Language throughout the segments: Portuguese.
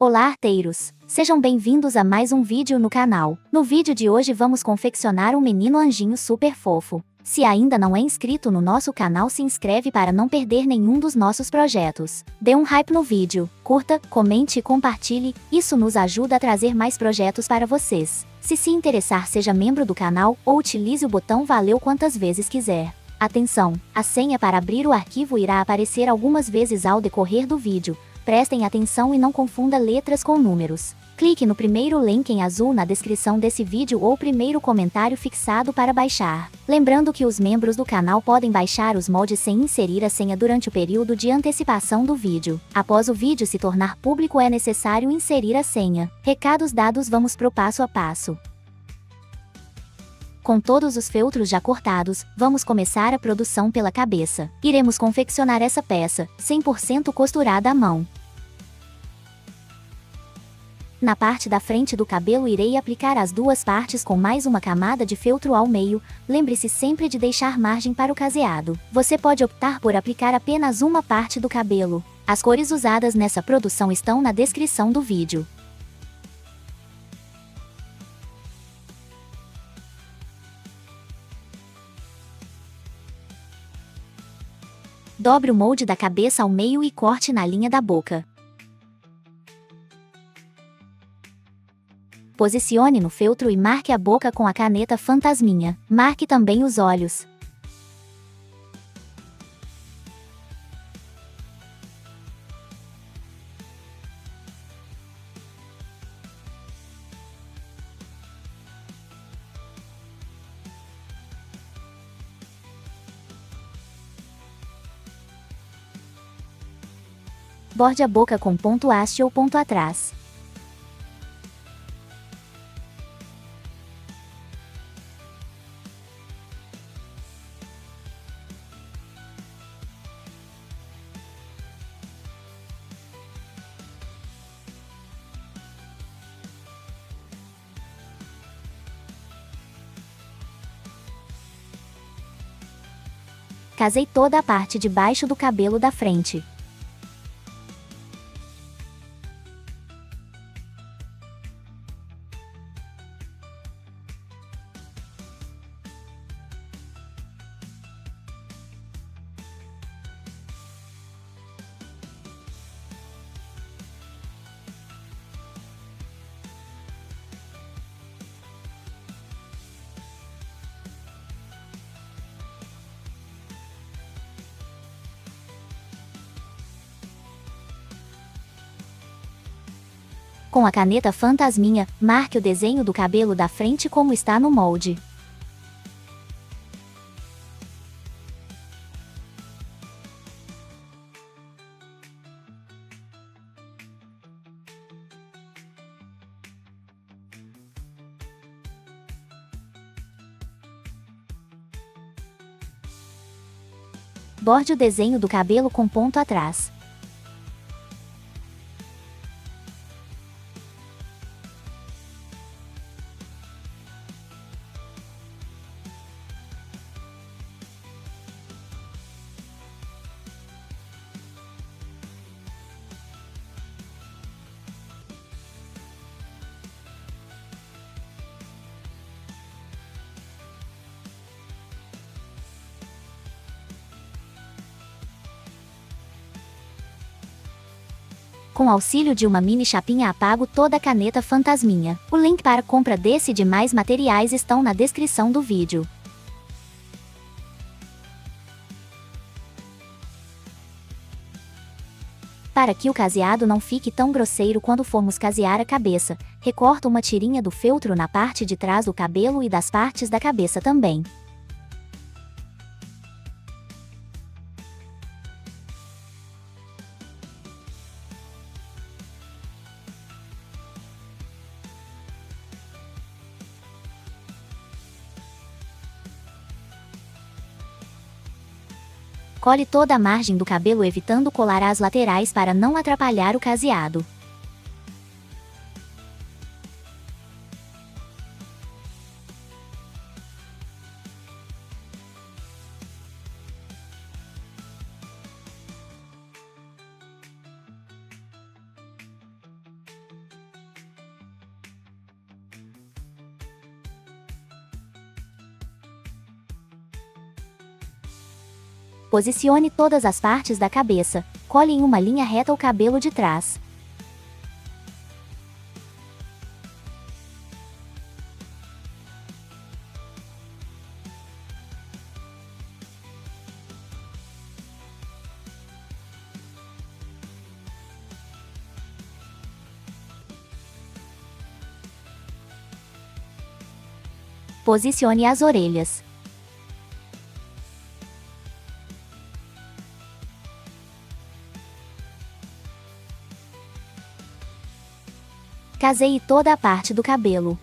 Olá, arteiros! Sejam bem-vindos a mais um vídeo no canal. No vídeo de hoje vamos confeccionar um menino anjinho super fofo. Se ainda não é inscrito no nosso canal, se inscreve para não perder nenhum dos nossos projetos. Dê um hype no vídeo, curta, comente e compartilhe, isso nos ajuda a trazer mais projetos para vocês. Se interessar, seja membro do canal ou utilize o botão valeu quantas vezes quiser. Atenção! A senha para abrir o arquivo irá aparecer algumas vezes ao decorrer do vídeo. Prestem atenção e não confunda letras com números. Clique no primeiro link em azul na descrição desse vídeo ou primeiro comentário fixado para baixar. Lembrando que os membros do canal podem baixar os moldes sem inserir a senha durante o período de antecipação do vídeo. Após o vídeo se tornar público é necessário inserir a senha. Recados dados, vamos pro passo a passo. Com todos os feltros já cortados, vamos começar a produção pela cabeça. Iremos confeccionar essa peça, 100% costurada à mão. Na parte da frente do cabelo irei aplicar as duas partes com mais uma camada de feltro ao meio, lembre-se sempre de deixar margem para o caseado. Você pode optar por aplicar apenas uma parte do cabelo. As cores usadas nessa produção estão na descrição do vídeo. Dobre o molde da cabeça ao meio e corte na linha da boca. Posicione no feltro e marque a boca com a caneta fantasminha. Marque também os olhos. Borde a boca com ponto haste ou ponto atrás. Casei toda a parte de baixo do cabelo da frente. Com a caneta fantasminha, marque o desenho do cabelo da frente como está no molde. Borde o desenho do cabelo com ponto atrás. Com auxílio de uma mini chapinha apago toda a caneta fantasminha. O link para compra desse e de mais materiais estão na descrição do vídeo. Para que o caseado não fique tão grosseiro quando formos casear a cabeça, recorta uma tirinha do feltro na parte de trás do cabelo e das partes da cabeça também. Cole toda a margem do cabelo evitando colar as laterais para não atrapalhar o caseado. Posicione todas as partes da cabeça. Cole em uma linha reta o cabelo de trás. Posicione as orelhas. Caseie toda a parte do cabelo.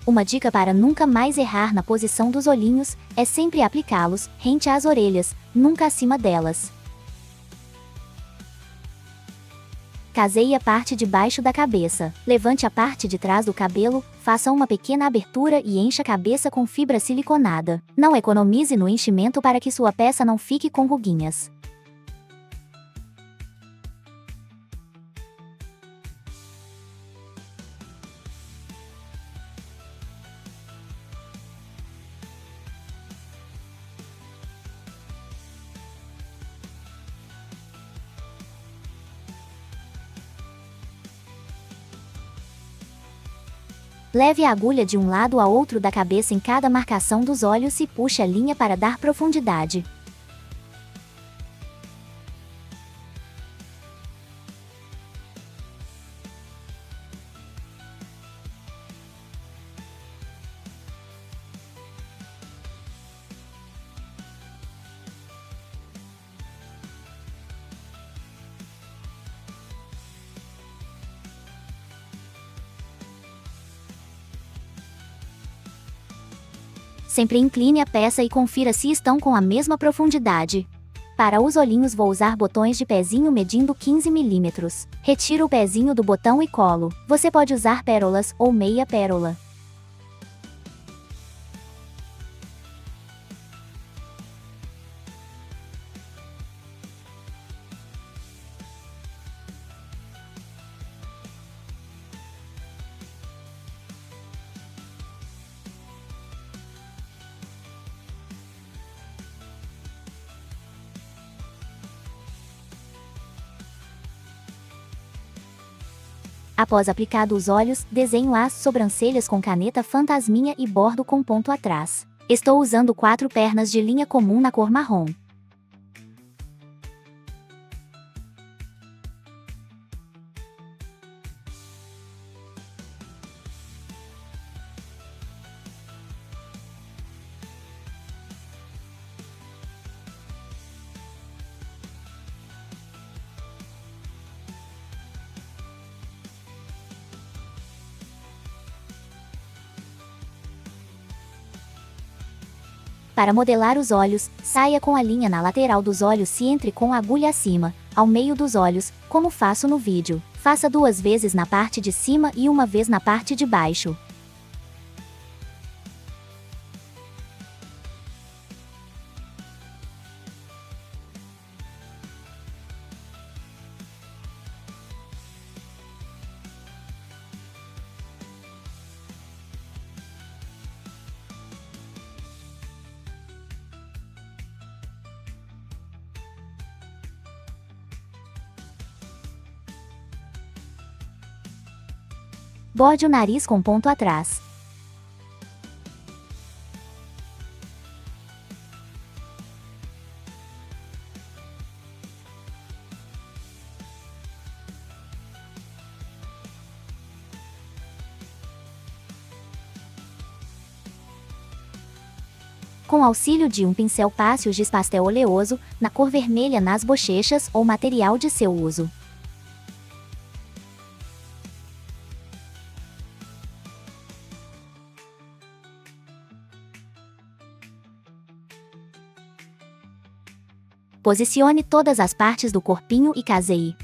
Uma dica para nunca mais errar na posição dos olhinhos é sempre aplicá-los rente às orelhas, nunca acima delas. Caseie a parte de baixo da cabeça. Levante a parte de trás do cabelo, faça uma pequena abertura e encha a cabeça com fibra siliconada. Não economize no enchimento para que sua peça não fique com ruguinhas. Leve a agulha de um lado a outro da cabeça em cada marcação dos olhos e puxe a linha para dar profundidade. Sempre incline a peça e confira se estão com a mesma profundidade. Para os olhinhos vou usar botões de pezinho medindo 15 mm. Retiro o pezinho do botão e colo. Você pode usar pérolas ou meia pérola. Após aplicado os olhos, desenho as sobrancelhas com caneta fantasminha e bordo com ponto atrás. Estou usando 4 pernas de linha comum na cor marrom. Para modelar os olhos, saia com a linha na lateral dos olhos e entre com a agulha acima, ao meio dos olhos, como faço no vídeo. Faça 2 vezes na parte de cima e 1 vez na parte de baixo. Borde o nariz com ponto atrás. Com auxílio de um pincel passe o giz pastel oleoso, na cor vermelha nas bochechas ou material de seu uso. Posicione todas as partes do corpinho e caseie.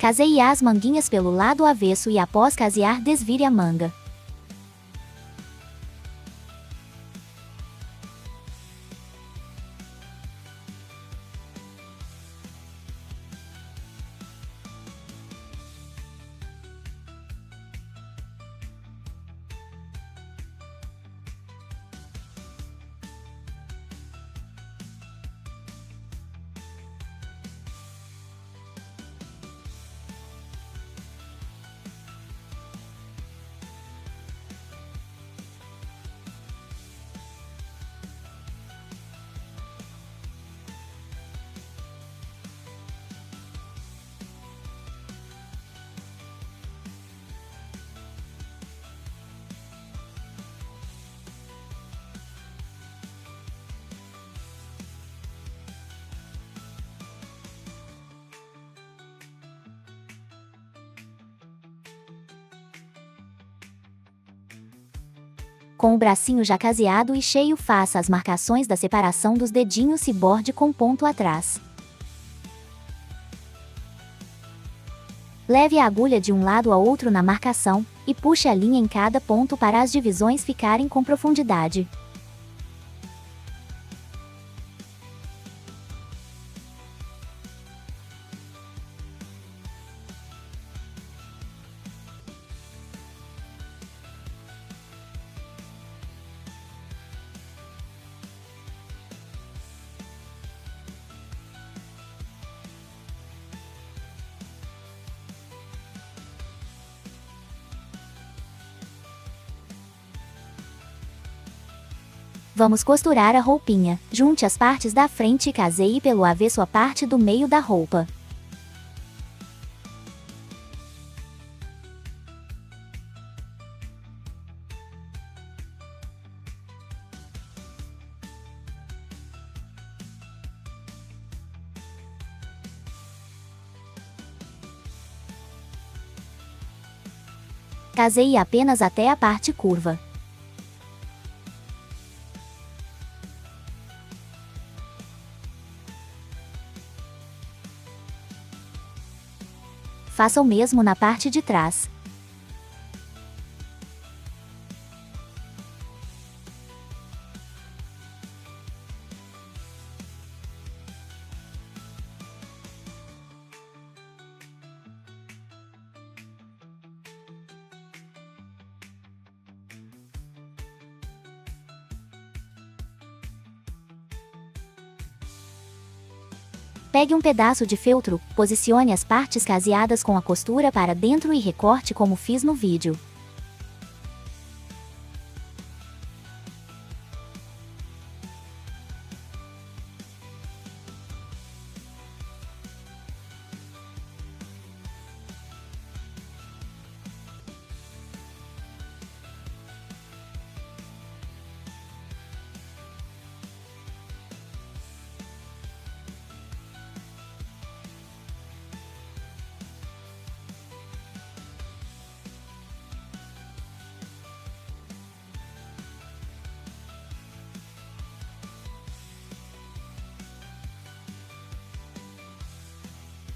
Caseie as manguinhas pelo lado avesso e após casear desvire a manga. Com o bracinho já caseado e cheio, faça as marcações da separação dos dedinhos e borde com ponto atrás. Leve a agulha de um lado ao outro na marcação, e puxe a linha em cada ponto para as divisões ficarem com profundidade. Vamos costurar a roupinha. Junte as partes da frente e caseie pelo avesso a parte do meio da roupa. Caseie apenas até a parte curva. Faça o mesmo na parte de trás. Pegue um pedaço de feltro, posicione as partes caseadas com a costura para dentro e recorte como fiz no vídeo.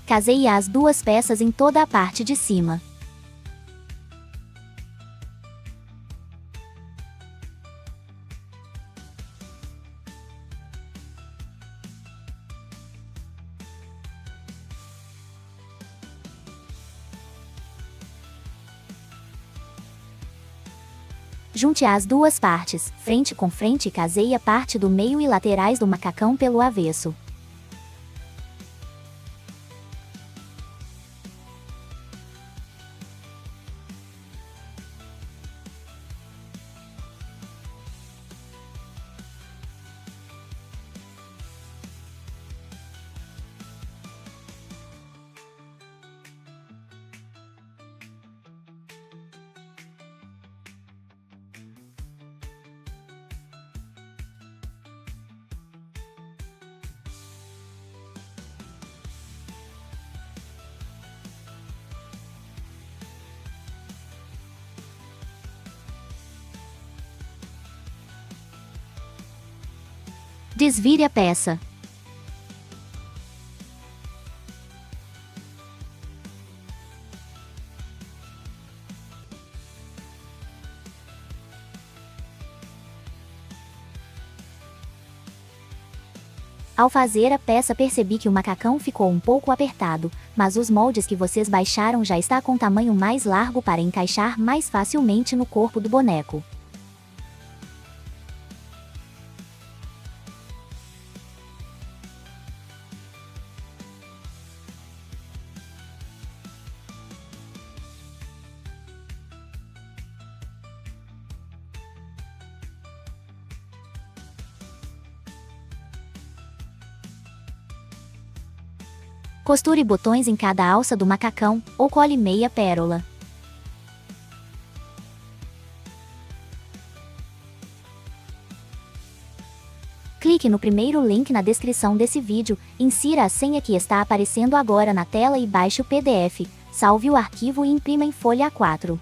Caseie as duas peças em toda a parte de cima. Junte as duas partes, frente com frente, e caseie a parte do meio e laterais do macacão pelo avesso. Desvire a peça. Ao fazer a peça percebi que o macacão ficou um pouco apertado, mas os moldes que vocês baixaram já está com tamanho mais largo para encaixar mais facilmente no corpo do boneco. Costure botões em cada alça do macacão, ou cole meia pérola. Clique no primeiro link na descrição desse vídeo, insira a senha que está aparecendo agora na tela e baixe o PDF, salve o arquivo e imprima em folha A4.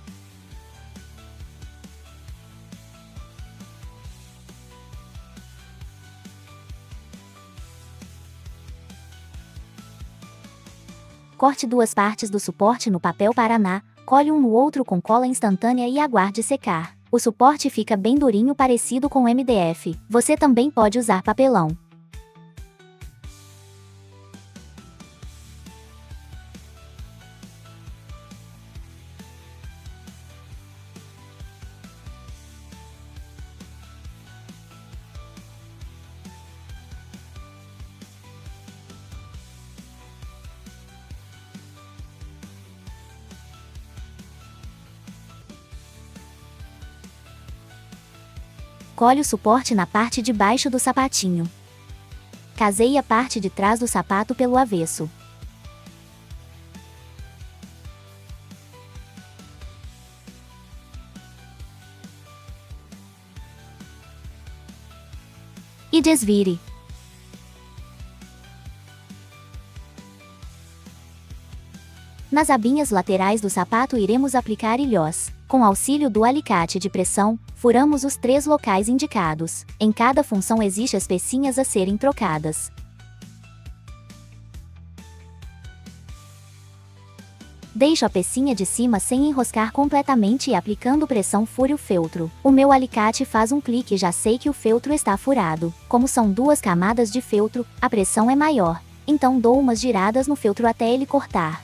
Corte duas partes do suporte no papel Paraná, cole um no outro com cola instantânea e aguarde secar. O suporte fica bem durinho, parecido com MDF. Você também pode usar papelão. Cole o suporte na parte de baixo do sapatinho. Caseie a parte de trás do sapato pelo avesso. E desvire. Nas abinhas laterais do sapato iremos aplicar ilhós. Com auxílio do alicate de pressão, furamos os 3 locais indicados. Em cada função existem as pecinhas a serem trocadas. Deixo a pecinha de cima sem enroscar completamente e aplicando pressão fure o feltro. O meu alicate faz um clique e já sei que o feltro está furado. Como são 2 camadas de feltro, a pressão é maior. Então dou umas giradas no feltro até ele cortar.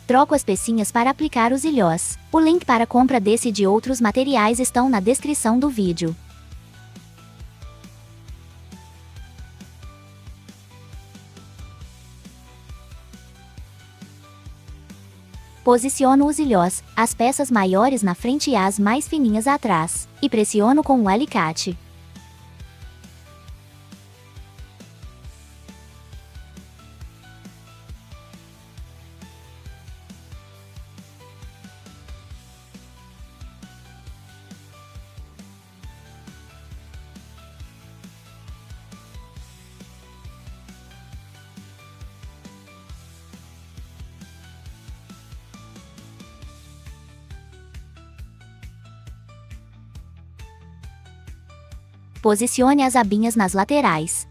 Troco as pecinhas para aplicar os ilhós. O link para compra desse e de outros materiais estão na descrição do vídeo. Posiciono os ilhós, as peças maiores na frente e as mais fininhas atrás, e pressiono com o alicate. Posicione as abinhas nas laterais.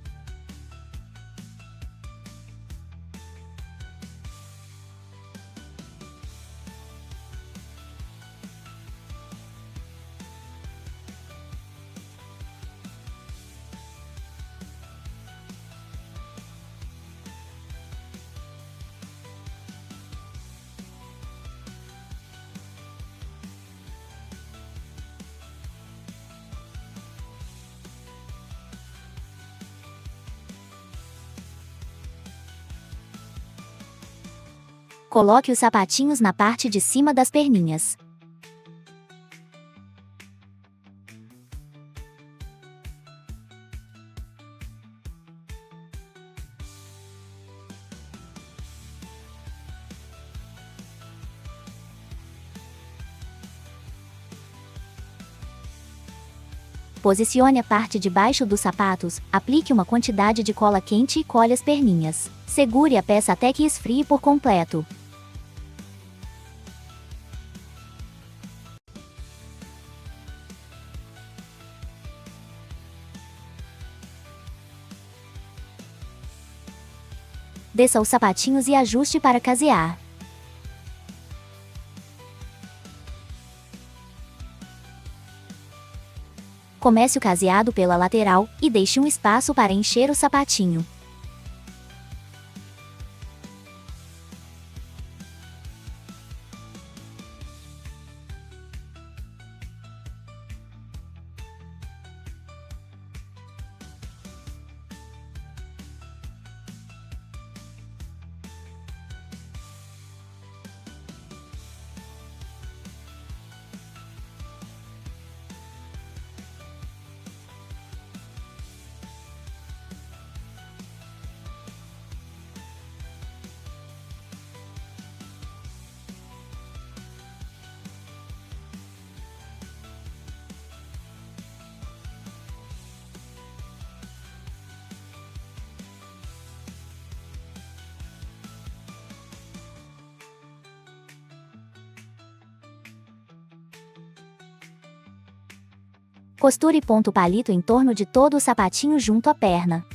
Coloque os sapatinhos na parte de cima das perninhas. Posicione a parte de baixo dos sapatos, aplique uma quantidade de cola quente e colhe as perninhas. Segure a peça até que esfrie por completo. Desça os sapatinhos e ajuste para casear. Comece o caseado pela lateral e deixe um espaço para encher o sapatinho. Costure ponto palito em torno de todo o sapatinho junto à perna.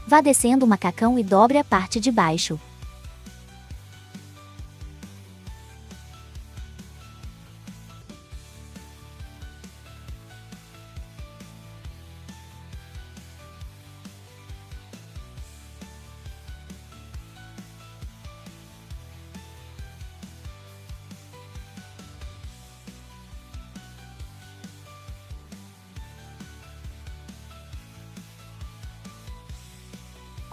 Vá descendo o macacão e dobre a parte de baixo.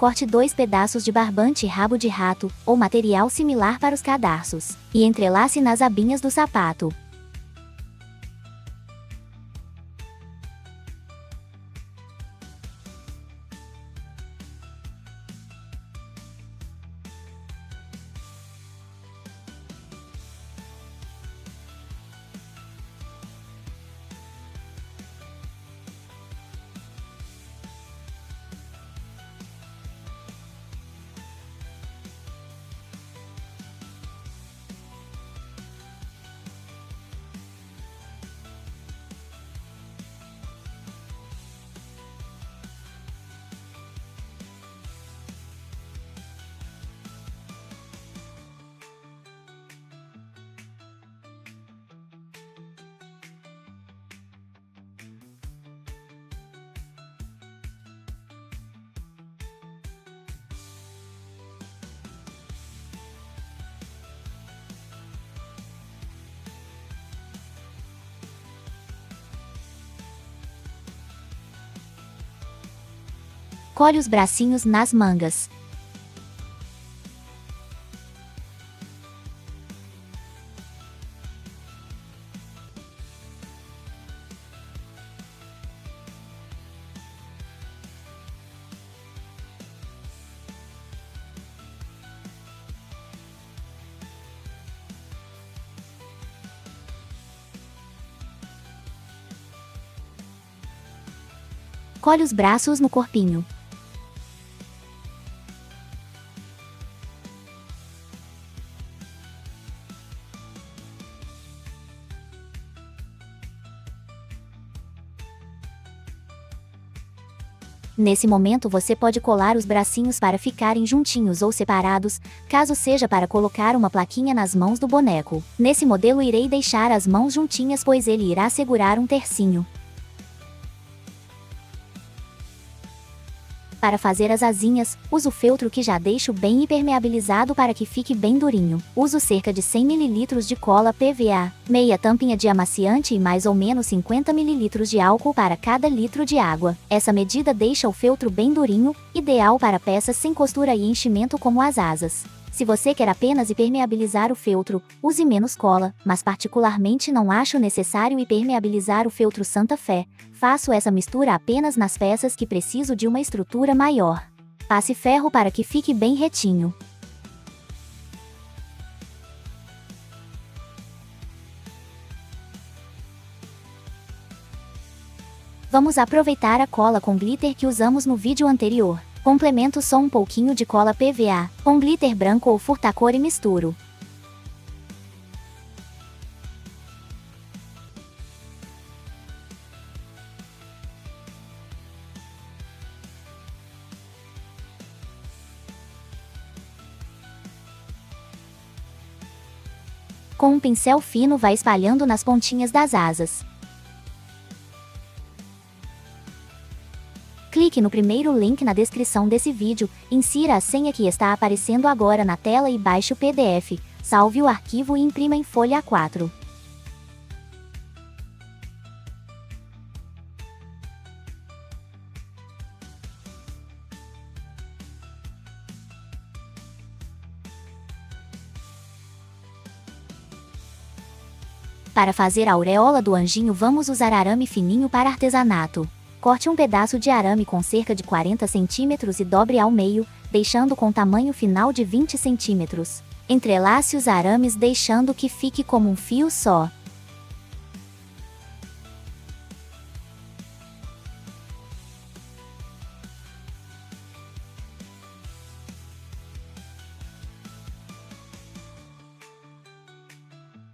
Corte 2 pedaços de barbante rabo de rato, ou material similar para os cadarços, e entrelace nas abinhas do sapato. Colhe os bracinhos nas mangas. Colhe os braços no corpinho. Nesse momento você pode colar os bracinhos para ficarem juntinhos ou separados, caso seja para colocar uma plaquinha nas mãos do boneco. Nesse modelo irei deixar as mãos juntinhas pois ele irá segurar um tercinho. Para fazer as asinhas, uso feltro que já deixo bem impermeabilizado para que fique bem durinho. Uso cerca de 100 ml de cola PVA, meia tampinha de amaciante e mais ou menos 50 ml de álcool para cada litro de água. Essa medida deixa o feltro bem durinho, ideal para peças sem costura e enchimento como as asas. Se você quer apenas impermeabilizar o feltro, use menos cola, mas particularmente não acho necessário impermeabilizar o feltro Santa Fé. Faço essa mistura apenas nas peças que preciso de uma estrutura maior. Passe ferro para que fique bem retinho. Vamos aproveitar a cola com glitter que usamos no vídeo anterior. Complemento só um pouquinho de cola PVA, com glitter branco ou furtacor e misturo. Com um pincel fino vai espalhando nas pontinhas das asas. Clique no primeiro link na descrição desse vídeo, insira a senha que está aparecendo agora na tela e baixe o PDF, salve o arquivo e imprima em folha A4. Para fazer a auréola do anjinho vamos usar arame fininho para artesanato. Corte um pedaço de arame com cerca de 40 cm e dobre ao meio, deixando com tamanho final de 20 cm. Entrelace os arames deixando que fique como um fio só.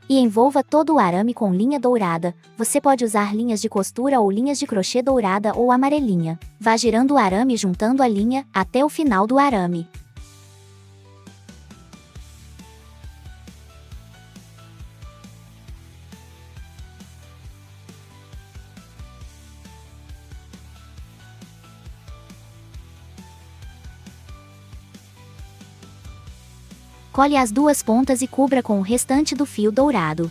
E envolva todo o arame com linha dourada. Você pode usar linhas de costura ou linhas de crochê dourada ou amarelinha. Vá girando o arame juntando a linha até o final do arame. Cole as duas pontas e cubra com o restante do fio dourado.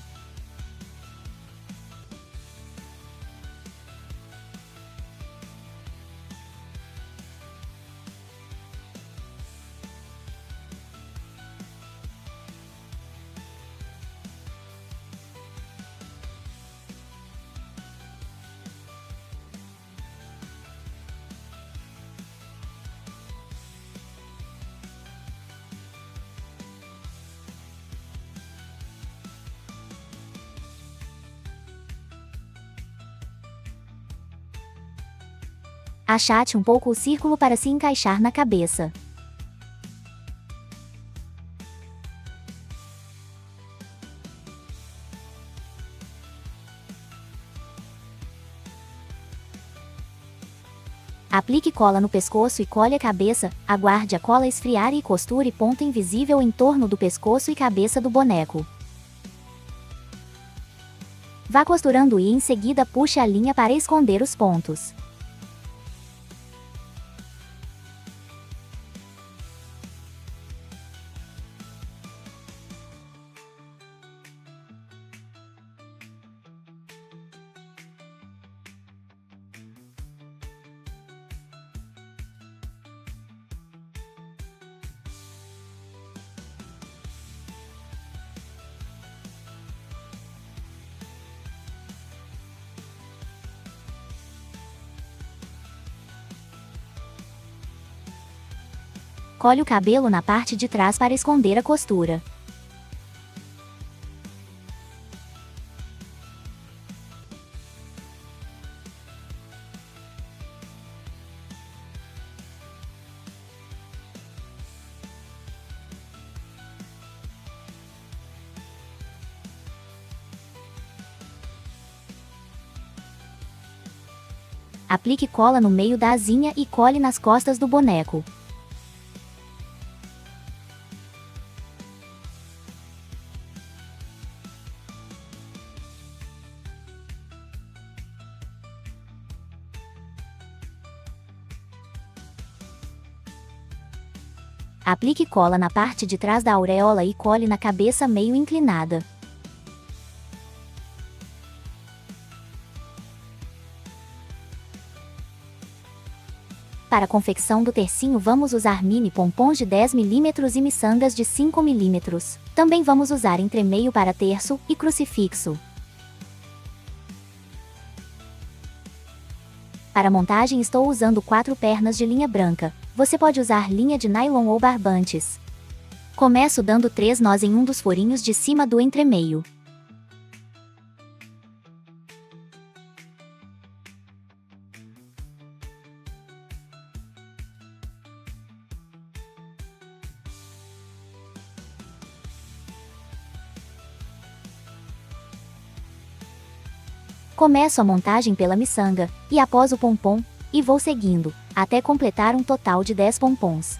Achate um pouco o círculo para se encaixar na cabeça. Aplique cola no pescoço e cole a cabeça, aguarde a cola esfriar e costure ponto invisível em torno do pescoço e cabeça do boneco. Vá costurando e em seguida puxe a linha para esconder os pontos. Cole o cabelo na parte de trás para esconder a costura. Aplique cola no meio da asinha e cole nas costas do boneco. Aplique cola na parte de trás da auréola e cole na cabeça meio inclinada. Para a confecção do tercinho vamos usar mini pompons de 10 mm e miçangas de 5 mm. Também vamos usar entremeio para terço e crucifixo. Para a montagem estou usando 4 pernas de linha branca. Você pode usar linha de nylon ou barbantes. Começo dando 3 nós em um dos furinhos de cima do entremeio. Começo a montagem pela miçanga, e após o pompom, e vou seguindo, até completar um total de 10 pompons.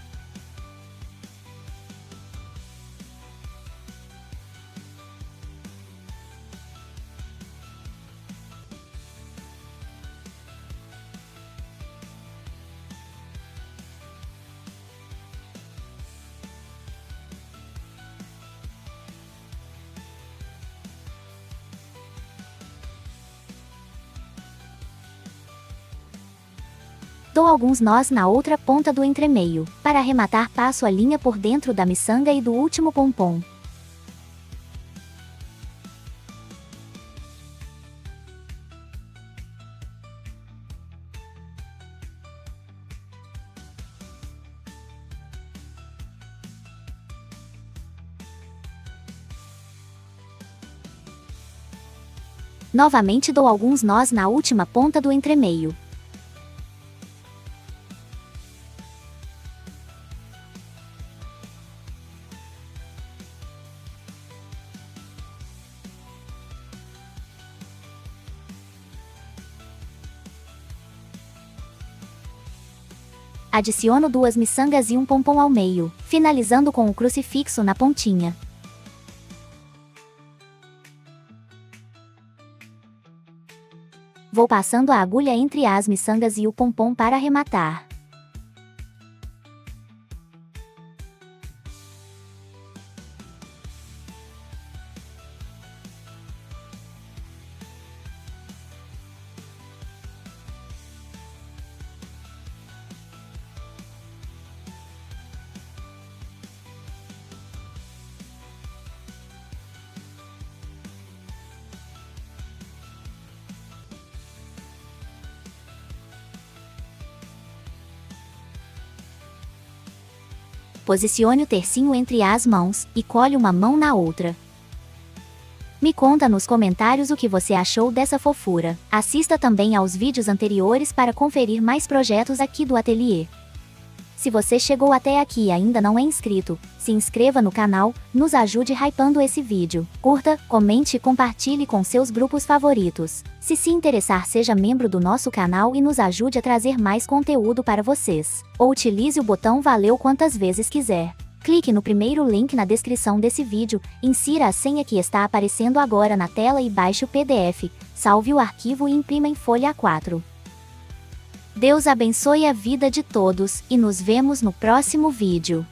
Dou alguns nós na outra ponta do entremeio. Para arrematar passo a linha por dentro da miçanga e do último pompom. Novamente dou alguns nós na última ponta do entremeio. Adiciono 2 miçangas e um pompom ao meio, finalizando com o crucifixo na pontinha. Vou passando a agulha entre as miçangas e o pompom para arrematar. Posicione o tercinho entre as mãos, e cole uma mão na outra. Me conta nos comentários o que você achou dessa fofura. Assista também aos vídeos anteriores para conferir mais projetos aqui do ateliê. Se você chegou até aqui e ainda não é inscrito, se inscreva no canal, nos ajude hypando esse vídeo. Curta, comente e compartilhe com seus grupos favoritos. Se interessar, seja membro do nosso canal e nos ajude a trazer mais conteúdo para vocês. Ou utilize o botão valeu quantas vezes quiser. Clique no primeiro link na descrição desse vídeo, insira a senha que está aparecendo agora na tela e baixe o PDF, salve o arquivo e imprima em folha A4. Deus abençoe a vida de todos, e nos vemos no próximo vídeo.